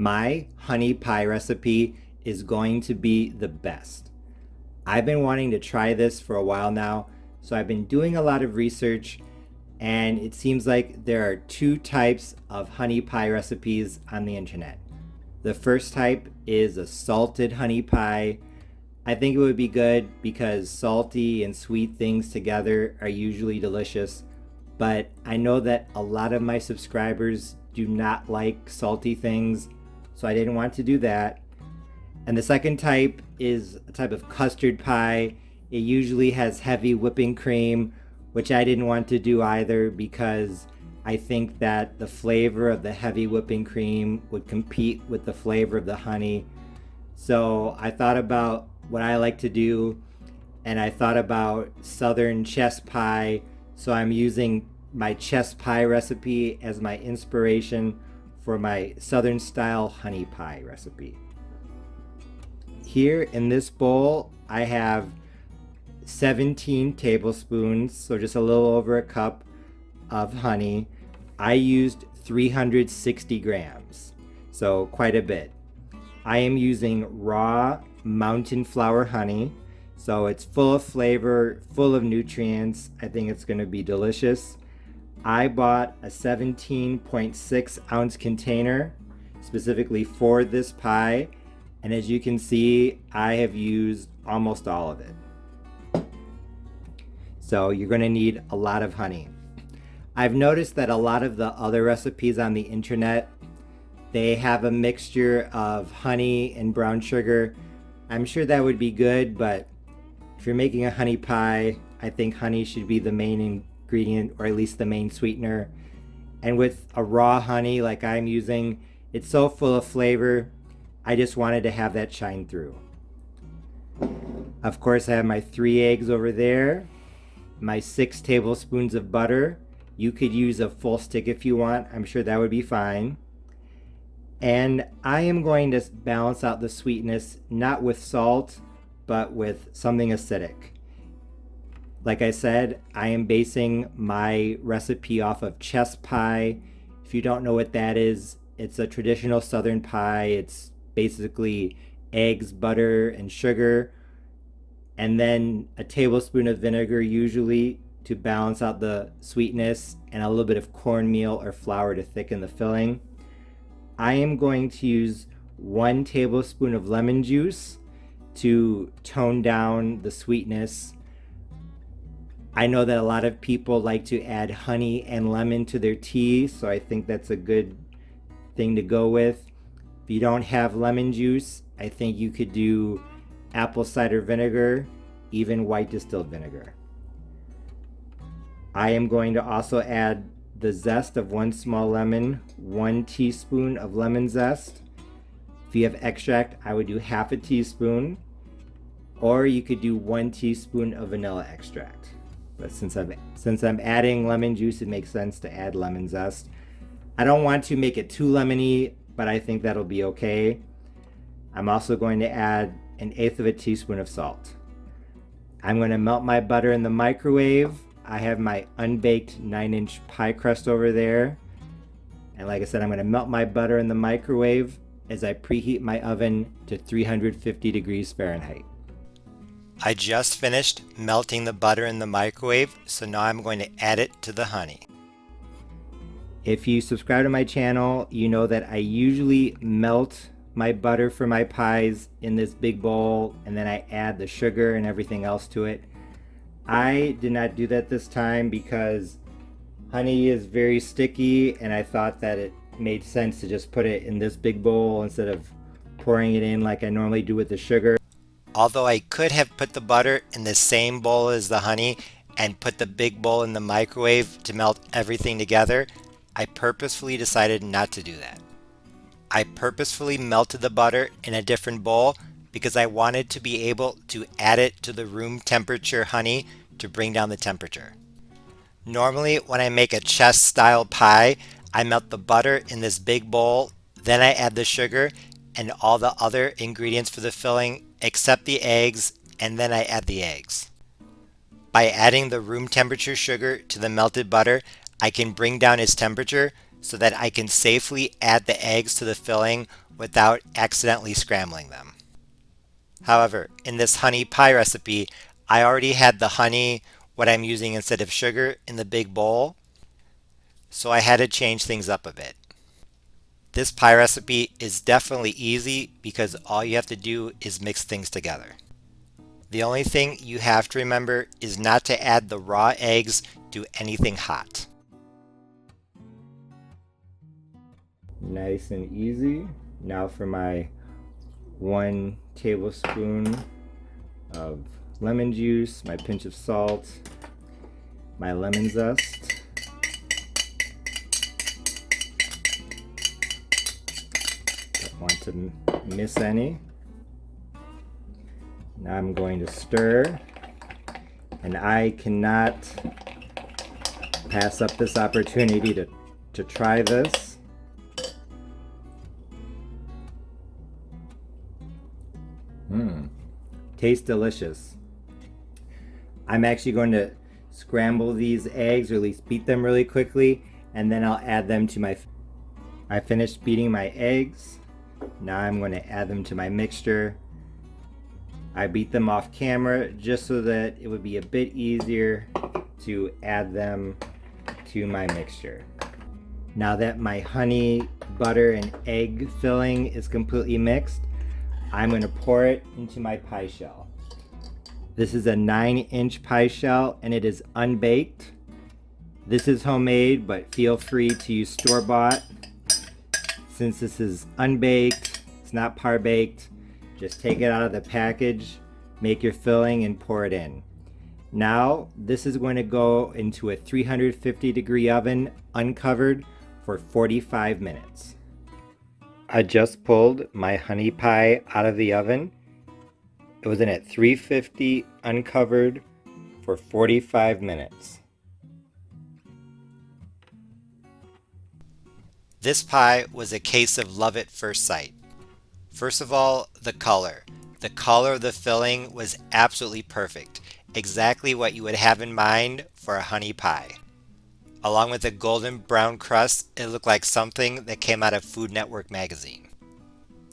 My honey pie recipe is going to be the best. I've been wanting to try this for a while now, so I've been doing a lot of research, and it seems like there are two types of honey pie recipes on the internet. The first type is a salted honey pie. I think it would be good because salty and sweet things together are usually delicious, but I know that a lot of my subscribers do not like salty things, so I didn't want to do that. And the second type is a type of custard pie. It usually has heavy whipping cream, which I didn't want to do either because I think that the flavor of the heavy whipping cream would compete with the flavor of the honey. So I thought about what I like to do, and I thought about southern chess pie. So I'm using my chess pie recipe as my inspiration for my southern style honey pie recipe. Here in this bowl, I have 17 tablespoons, so just a little over a cup of honey. I used 360 grams, so quite a bit. I am using raw mountain flower honey, so it's full of flavor, full of nutrients. I think it's going to be delicious. I bought a 17.6 ounce container specifically for this pie, and as you can see, I have used almost all of it. So you're going to need a lot of honey. I've noticed that a lot of the other recipes on the internet, they have a mixture of honey and brown sugar. I'm sure that would be good, but if you're making a honey pie, I think honey should be the main ingredient, or at least the main sweetener. And with a raw honey like I'm using, it's so full of flavor, I just wanted to have that shine through. Of course, I have my 3 eggs over there, my 6 tablespoons of butter. You could use a full stick if you want. I'm sure that would be fine. And I am going to balance out the sweetness not with salt, but with something acidic. Like I said, I am basing my recipe off of chess pie. If you don't know what that is, it's a traditional southern pie. It's basically eggs, butter, and sugar, and then a tablespoon of vinegar usually to balance out the sweetness, and a little bit of cornmeal or flour to thicken the filling. I am going to use 1 tablespoon of lemon juice to tone down the sweetness. I know that a lot of people like to add honey and lemon to their tea, so I think that's a good thing to go with. If you don't have lemon juice, I think you could do apple cider vinegar, even white distilled vinegar. I am going to also add the zest of 1 small lemon, 1 teaspoon of lemon zest. If you have extract, I would do half a teaspoon, or you could do 1 teaspoon of vanilla extract. But since I'm adding lemon juice, it makes sense to add lemon zest. I don't want to make it too lemony, but I think that'll be okay. I'm also going to add 1/8 of a teaspoon of salt. I'm going to melt my butter in the microwave. I have my unbaked 9-inch pie crust over there. And like I said, I'm going to melt my butter in the microwave as I preheat my oven to 350 degrees Fahrenheit. I just finished melting the butter in the microwave, so now I'm going to add it to the honey. If you subscribe to my channel, you know that I usually melt my butter for my pies in this big bowl, and then I add the sugar and everything else to it. I did not do that this time because honey is very sticky, and I thought that it made sense to just put it in this big bowl instead of pouring it in like I normally do with the sugar. Although I could have put the butter in the same bowl as the honey and put the big bowl in the microwave to melt everything together, I purposefully decided not to do that. I purposefully melted the butter in a different bowl because I wanted to be able to add it to the room temperature honey to bring down the temperature. Normally, when I make a chess style pie, I melt the butter in this big bowl, then I add the sugar and all the other ingredients for the filling except the eggs, and then I add the eggs. By adding the room temperature sugar to the melted butter, I can bring down its temperature so that I can safely add the eggs to the filling without accidentally scrambling them. However, in this honey pie recipe, I already had the honey, what I'm using instead of sugar, in the big bowl, so I had to change things up a bit. This pie recipe is definitely easy because all you have to do is mix things together. The only thing you have to remember is not to add the raw eggs to anything hot. Nice and easy. Now for my 1 tablespoon of lemon juice, my pinch of salt, my lemon zest. Don't want to miss any. Now I'm going to stir, and I cannot pass up this opportunity to try this. Tastes delicious. I'm actually going to scramble these eggs, or at least beat them really quickly, and then I'll add them to my... I finished beating my eggs. Now I'm going to add them to my mixture. I beat them off camera just so that it would be a bit easier to add them to my mixture. Now that my honey, butter, and egg filling is completely mixed, I'm going to pour it into my pie shell. This is a 9-inch pie shell and it is unbaked. This is homemade, but feel free to use store-bought. Since this is unbaked, it's not par-baked, just take it out of the package, make your filling, and pour it in. Now, this is going to go into a 350-degree oven, uncovered, for 45 minutes. I just pulled my honey pie out of the oven. It was in at 350, uncovered, for 45 minutes. This pie was a case of love at first sight. First of all, the color. The color of the filling was absolutely perfect. Exactly what you would have in mind for a honey pie. Along with the golden brown crust, it looked like something that came out of Food Network magazine.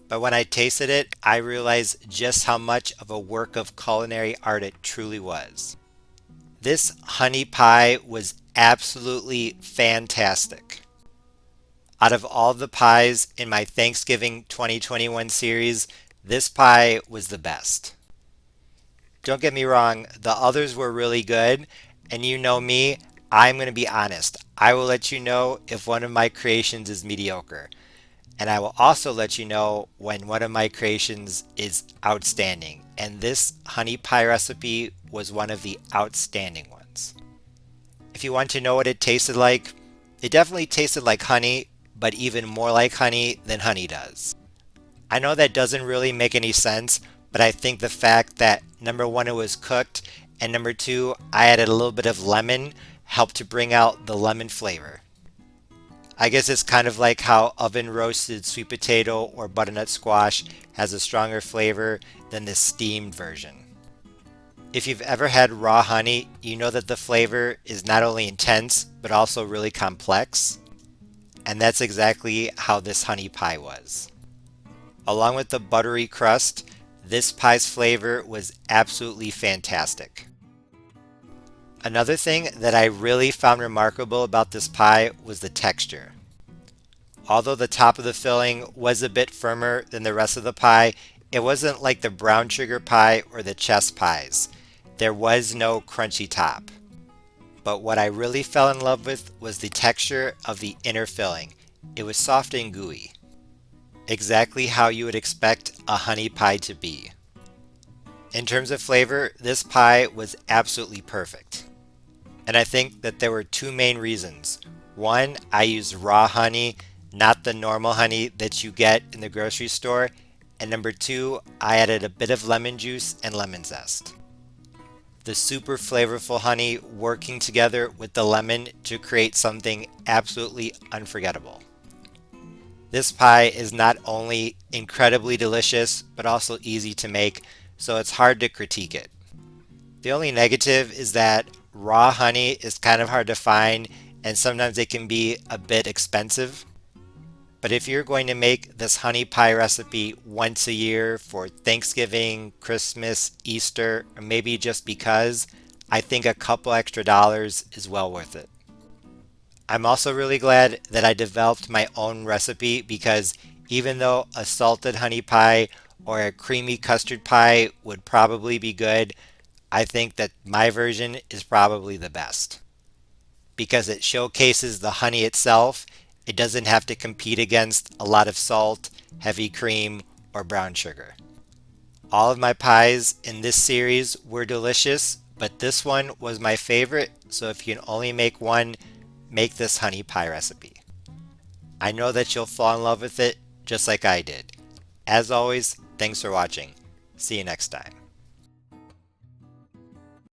But when I tasted it, I realized just how much of a work of culinary art it truly was. This honey pie was absolutely fantastic. Out of all the pies in my Thanksgiving 2021 series, this pie was the best. Don't get me wrong, the others were really good, and you know me, I'm going to be honest. I will let you know if one of my creations is mediocre. And I will also let you know when one of my creations is outstanding. And this honey pie recipe was one of the outstanding ones. If you want to know what it tasted like, it definitely tasted like honey, but even more like honey than honey does. I know that doesn't really make any sense, but I think the fact that number one, it was cooked, and number two, I added a little bit of lemon helped to bring out the lemon flavor. I guess it's kind of like how oven roasted sweet potato or butternut squash has a stronger flavor than the steamed version. If you've ever had raw honey, you know that the flavor is not only intense, but also really complex. And that's exactly how this honey pie was. Along with the buttery crust, this pie's flavor was absolutely fantastic. Another thing that I really found remarkable about this pie was the texture. Although the top of the filling was a bit firmer than the rest of the pie, it wasn't like the brown sugar pie or the chess pies. There was no crunchy top. But what I really fell in love with was the texture of the inner filling. It was soft and gooey. Exactly how you would expect a honey pie to be. In terms of flavor, this pie was absolutely perfect. And I think that there were two main reasons. One, I used raw honey, not the normal honey that you get in the grocery store. And number two, I added a bit of lemon juice and lemon zest. The super flavorful honey working together with the lemon to create something absolutely unforgettable. This pie is not only incredibly delicious, but also easy to make, so it's hard to critique it. The only negative is that raw honey is kind of hard to find and sometimes they can be a bit expensive. But if you're going to make this honey pie recipe once a year for Thanksgiving, Christmas, Easter, or maybe just because, I think a couple extra dollars is well worth it. I'm also really glad that I developed my own recipe because even though a salted honey pie or a creamy custard pie would probably be good, I think that my version is probably the best because it showcases the honey itself. It doesn't have to compete against a lot of salt, heavy cream, or brown sugar. All of my pies in this series were delicious, but this one was my favorite, so if you can only make one, make this honey pie recipe. I know that you'll fall in love with it just like I did. As always, thanks for watching. See you next time.